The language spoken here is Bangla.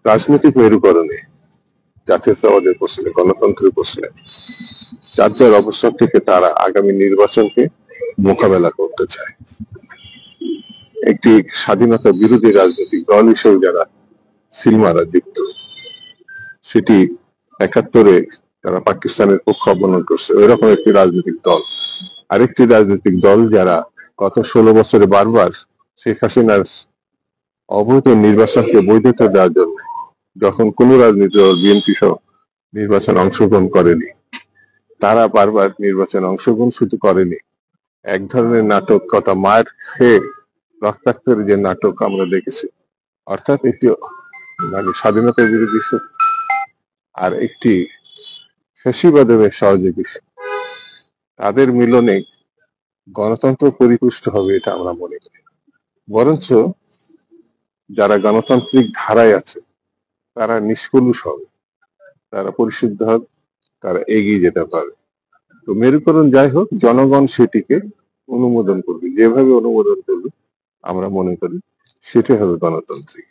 রাজনৈতিক মেরুকরণে, জাতীয়তাবাদের প্রশ্নে, গণতন্ত্রের প্রশ্নে যার যার অবস্থান থেকে তারা আগামী নির্বাচনকে মোকাবেলা করতে চায়। একটি স্বাধীনতা বিরোধী রাজনৈতিক দল হিসেবে যারা সিলমারা যুক্ত, সেটি ৭১-এ যারা পাকিস্তানের পক্ষ অবলম্বন করছে ওইরকম একটি রাজনৈতিক দল। আরেকটি রাজনৈতিক দল যারা গত ১৬ বছরে বারবার শেখ হাসিনার অবৈধ নির্বাচনকে বৈধতা দেওয়ার জন্য যখন কোন রাজনৈতিক দল বিএনপি সহ নির্বাচনে অংশগ্রহণ করেনি, তারা বারবার নির্বাচনে অংশগ্রহণ শুধু করেনি, এক ধরনের নাটক, কথা মার খেয়ে রক্তাক্তের যে নাটক আমরা দেখেছি, অর্থাৎ একটি স্বাধীনতা বিরোধী শক্তি আর একটি ফ্যাসিবাদের সহযোগী, তাদের মিলনে গণতন্ত্র পরিপুষ্ট হবে এটা আমরা মনে করি। বরঞ্চ যারা গণতান্ত্রিক ধারায় আছে তারা নিষ্কলুষ হবে, তারা পরিশুদ্ধ হবে, তারা এগিয়ে যেতে পারবে। তো মেরুকরণ যাই হোক, জনগণ সেটিকে অনুমোদন করবে, যেভাবে অনুমোদন করবে আমরা মনে করি সেটাই হবে গণতান্ত্রিক।